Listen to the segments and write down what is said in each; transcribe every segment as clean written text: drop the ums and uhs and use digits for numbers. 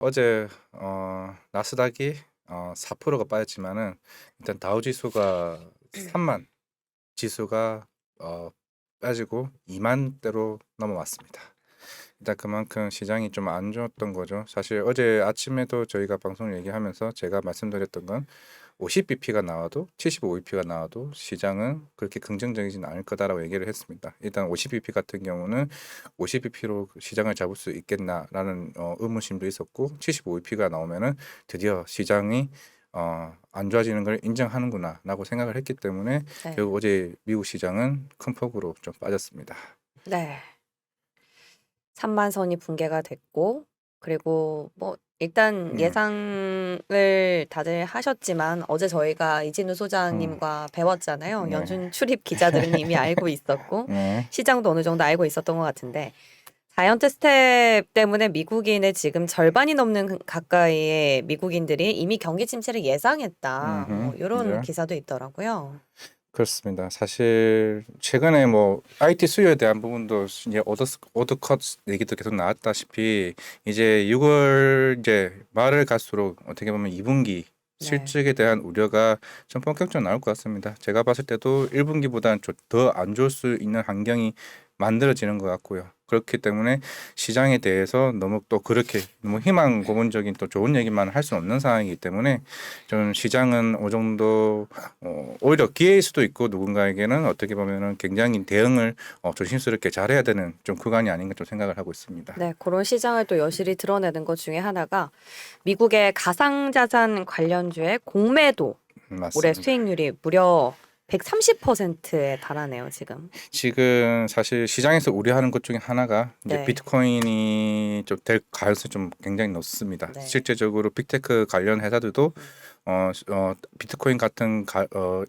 어제 나스닥이 4%가 빠졌지만은 일단 다우 지수가 3만 지수가 빠지고 2만대로 넘어왔습니다. 일단 그만큼 시장이 좀 안 좋았던 거죠. 사실 어제 아침에도 저희가 방송을 얘기하면서 제가 말씀드렸던 건 50bp가 나와도 75bp가 나와도 시장은 그렇게 긍정적이진 않을 거다라고 얘기를 했습니다. 일단 50bp 같은 경우는 50bp로 시장을 잡을 수 있겠나라는 의문심도 있었고 75bp가 나오면은 드디어 시장이 안 좋아지는 걸 인정하는구나라고 생각을 했기 때문에 네. 결국 어제 미국 시장은 큰 폭으로 좀 빠졌습니다. 네. 3만 선이 붕괴가 됐고 그리고 뭐 일단 음, 예상을 다들 하셨지만 어제 저희가 이진우 음, 소장님과 배웠잖아요. 네, 연준 출입 기자들은 이미 알고 있었고 네. 시장도 어느 정도 알고 있었던 것 같은데 자이언트 스텝 때문에 미국인의 지금 절반이 넘는 가까이의 미국인들이 이미 경기 침체를 예상했다. 뭐 이런 네. 기사도 있더라고요. 그렇습니다. 사실 최근에 뭐 IT 수요에 대한 부분도 이제 오더컷 얘기도 계속 나왔다시피 이제 6월 이제 말을 갈수록 어떻게 보면 2분기 네. 실적에 대한 우려가 좀 본격적으로 나올 것 같습니다. 제가 봤을 때도 1분기보다는 더 안 좋을 수 있는 환경이 만들어지는 것 같고요. 그렇기 때문에 시장에 대해서 너무 또 그렇게 너무 희망 고문적인 또 좋은 얘기만 할 수는 없는 상황이기 때문에 좀 시장은 어느 정도 오히려 기회일 수도 있고 누군가에게는 어떻게 보면은 굉장히 대응을 조심스럽게 잘해야 되는 좀 구간이 아닌가 좀 생각을 하고 있습니다. 네, 그런 시장을 또 여실히 드러내는 것 중에 하나가 미국의 가상자산 관련주의 공매도 올해 맞습니다. 수익률이 무려 130%에 달하네요, 지금. 지금 사실 시장에서 우려하는 것 중에 하나가 이제 네, 비트코인이 좀 될 가능성이 좀 굉장히 높습니다. 네. 실제적으로 빅테크 관련 회사들도 음, 비트코인 같은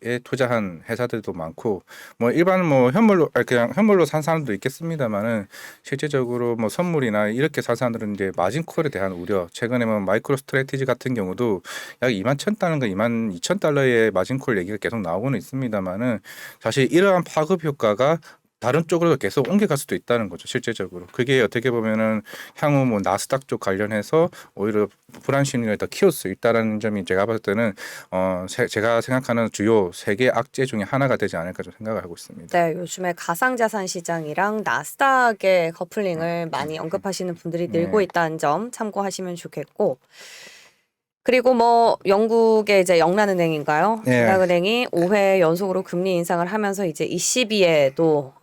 에 투자한 회사들도 많고 뭐 일반 뭐 현물로 그냥 현물로 산 사람도 있겠습니다만은 실제적으로 뭐 선물이나 이렇게 산 사람들은 이제 마진콜에 대한 우려 최근에 뭐 마이크로 스트래티지 같은 경우도 약 2만 1,000달러인가 2만 2천 달러의 마진콜 얘기가 계속 나오고는 있습니다만은 사실 이러한 파급 효과가 다른 쪽으로 계속 옮겨갈 수도 있다는 거죠. 실제적으로 그게 어떻게 보면은 향후 뭐 나스닥 쪽 관련해서 오히려 불안 심리를 더 키울 수 있다라는 점이 제가 봤을 때는 제가 생각하는 주요 세계 악재 중에 하나가 되지 않을까 좀 생각을 하고 있습니다. 네, 요즘에 가상자산 시장이랑 나스닥의 커플링을 많이 언급하시는 분들이 늘고 네, 있다는 점 참고하시면 좋겠고, 그리고 뭐 영국의 이제 영란은행인가요? 네, 영란은행이 5회 연속으로 금리 인상을 하면서 이제 ECB에도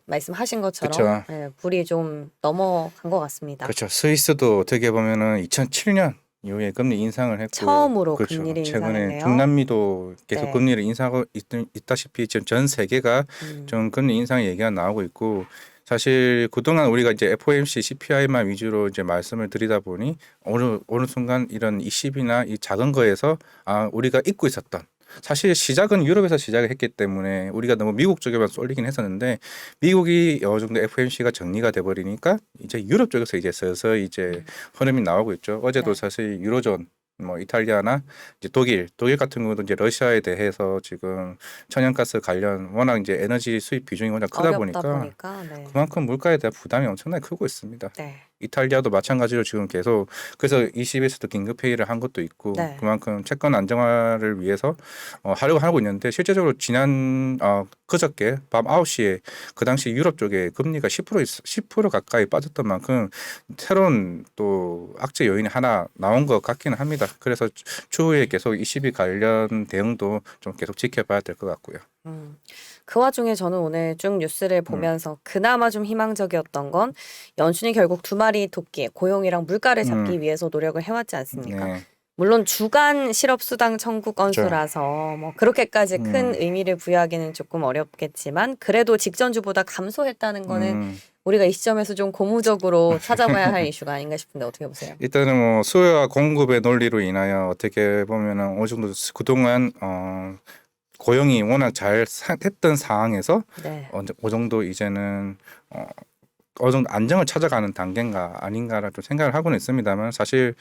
말씀하신 것처럼 그렇죠, 불이 좀 넘어간 것 같습니다. 그렇죠. 스위스도 어떻게 보면은 2007년 이후에 금리 인상을 했고, 처음으로 그렇죠. 금리를 최근에 인상했네요. 중남미도 계속 네. 금리를 인상하고 있다시피 지금 전 세계가 음, 좀 금리 인상 얘기가 나오고 있고, 사실 그동안 우리가 이제 FOMC CPI만 위주로 이제 말씀을 드리다 보니 어느 순간 이런 20이나 이 작은 거에서 우리가 잊고 있었던 사실 시작은 유럽에서 시작을 했기 때문에 우리가 너무 미국 쪽에만 쏠리긴 했었는데 미국이 어느 정도 FOMC가 정리가 돼 버리니까 이제 유럽 쪽에서 이제 서서히 이제 음, 흐름이 나오고 있죠. 어제도 네. 사실 유로존 뭐 이탈리아나 이제 독일 같은 경우도 이제 러시아에 대해서 지금 천연가스 관련 워낙 이제 에너지 수입 비중이 워낙 크다 어렵다 보니까 보니까, 네. 그만큼 물가에 대한 부담이 엄청나게 크고 있습니다. 네. 이탈리아도 마찬가지로 지금 계속 그래서 ECB에서도 긴급 회의를 한 것도 있고 네. 그만큼 채권 안정화를 위해서 하려고 하고 있는데 실제적으로 지난 그저께 밤 9시에 그 당시 유럽 쪽에 금리가 10% 가까이 빠졌던 만큼 새로운 또 악재 요인이 하나 나온 것 같기는 합니다. 그래서 추후에 계속 ECB 관련 대응도 좀 계속 지켜봐야 될 것 같고요. 음. 그 와중에 저는 오늘 쭉 뉴스를 음, 보면서 그나마 좀 희망적이었던 건 연준이 결국 두 마리 토끼, 고용이랑 물가를 음, 잡기 위해서 노력을 해왔지 않습니까? 네, 물론 주간 실업수당 청구 그렇죠. 건수라서 뭐 그렇게까지 큰 음, 의미를 부여하기는 조금 어렵겠지만 그래도 직전주보다 감소했다는 거는 음. 우리가 이 시점에서 좀 고무적으로 찾아봐야 할 이슈가 아닌가 싶은데 어떻게 보세요? 일단은 뭐 수요와 공급의 논리로 인하여 어떻게 보면은 어느 정도 그동안 고용이 워낙 했던 상황에서 네. 어느 정도 이제는 어, 어느 정도 안정을 찾아가는 단계인가 아닌가라 좀 생각을 하고는 있습니다만 사실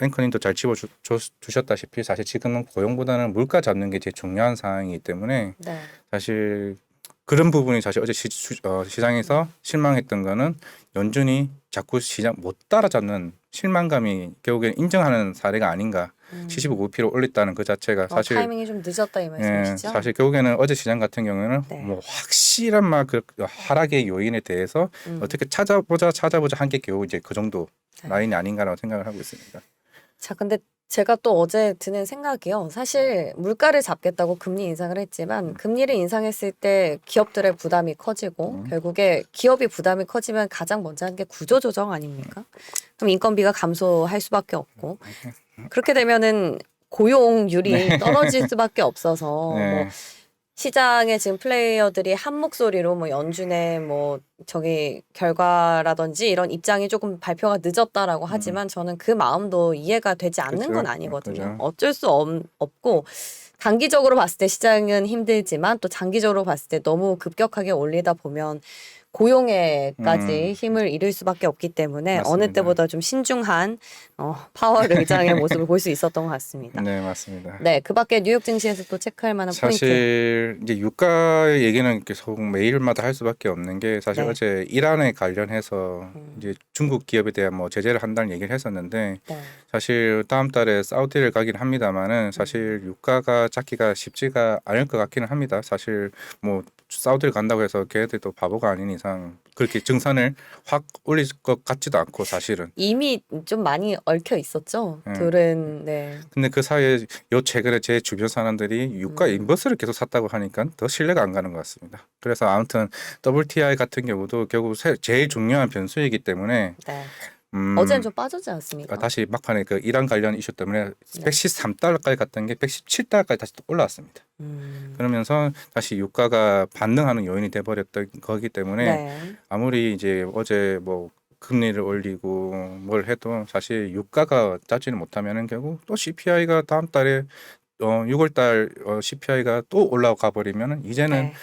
앵커님도 잘 주셨다시피 사실 지금은 고용보다는 물가 잡는 게 제일 중요한 상황이기 때문에 네. 사실 그런 부분이 사실 어제 시장에서 실망했던 거는 연준이 자꾸 시장 못 따라잡는 실망감이 결국엔 인정하는 사례가 아닌가. 75p로 올렸다는 그 자체가 사실 타이밍이 좀 늦었다 이 말씀이시죠? 사실 결국에는 어제 시장 같은 경우에는 네. 뭐 확실한 막 그 하락의 요인에 대해서 어떻게 찾아보자 한 게 겨우 이제 그 정도 네. 라인이 아닌가라고 생각을 하고 있습니다. 자, 근데 제가 또 어제 드는 생각이요. 사실 물가를 잡겠다고 금리 인상을 했지만 금리를 인상했을 때 기업들의 부담이 커지고 결국에 기업이 부담이 커지면 가장 먼저 하는 게 구조조정 아닙니까? 그럼 인건비가 감소할 수밖에 없고 그렇게 되면은 고용률이 떨어질 수밖에 없어서 네. 뭐 시장에 지금 플레이어들이 한 목소리로 뭐 연준의 뭐 저기 결과라든지 이런 입장이 조금 발표가 늦었다라고 하지만 저는 그 마음도 이해가 되지 않는 그죠. 건 아니거든요. 그죠. 어쩔 수 없고 단기적으로 봤을 때 시장은 힘들지만 또 장기적으로 봤을 때 너무 급격하게 올리다 보면 고용에까지 힘을 잃을 수밖에 없기 때문에 어느 맞습니다. 때보다 좀 신중한 파월 의장의 모습을 볼 수 있었던 것 같습니다. 네, 맞습니다. 네, 그 밖에 뉴욕 증시에서 또 체크할 만한 포인트. 사실 이제 유가 얘기는 계속 매일마다 할 수밖에 없는 게 사실 네. 어제 이란에 관련해서 이제 중국 기업에 대한 뭐 제재를 한다는 얘기를 했었는데 네. 사실 다음 달에 사우디를 가긴 합니다만은 사실 유가가 잡기가 쉽지가 않을 것 같기는 합니다. 사실 뭐 사우디를 간다고 해서 걔네들도 바보가 아닌 이상 그렇게 증산을 확 올릴 것 같지도 않고 사실은. 이미 좀 많이 얽혀 있었죠. 네. 둘은 네. 근데 그 사이에 요 최근에 제 주변 사람들이 유가 인버스를 계속 샀다고 하니까 더 신뢰가 안 가는 것 같습니다. 그래서 아무튼 WTI 같은 경우도 결국 제일 중요한 변수이기 때문에 네. 어제는 좀 빠졌지 않습니까? 다시 막판에 그 이란 관련 이슈 때문에 113달러까지 갔던 게 117달러까지 다시 또 올라왔습니다. 그러면서 다시 유가가 반등하는 요인이 돼버렸던 거기 때문에 네. 아무리 이제 어제 뭐 금리를 올리고 뭘 해도 사실 유가가 짜지는 못하면은 결국 또 CPI가 다음 달에 6월달 CPI가 또 올라가 버리면은 이제는 네.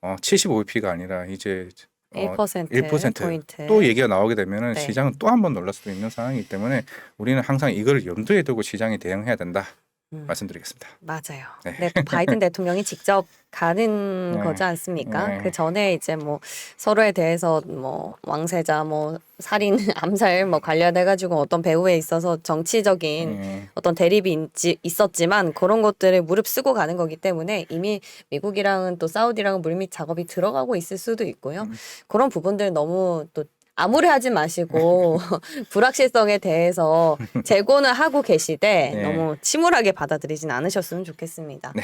75p가 아니라 이제 1% 1% 포인트. 또 얘기가 나오게 되면은 네. 시장은 또 한 번 놀랄 수도 있는 상황이기 때문에 우리는 항상 이걸 염두에 두고 시장이 대응해야 된다 말씀드리겠습니다. 맞아요. 네. 네, 또 바이든 대통령이 직접 가는 네. 거지 않습니까? 네. 그 전에 이제 뭐 서로에 대해서 뭐 왕세자 뭐 살인 암살 뭐 관련해 가지고 어떤 배후에 있어서 정치적인 네. 어떤 대립이 있었지만 그런 것들을 무릅쓰고 가는 거기 때문에 이미 미국이랑은 또 사우디랑은 물밑 작업이 들어가고 있을 수도 있고요. 그런 부분들 너무 또 암울해하지 마시고 불확실성에 대해서 재고는 하고 계시되 네. 너무 침울하게 받아들이진 않으셨으면 좋겠습니다. 네.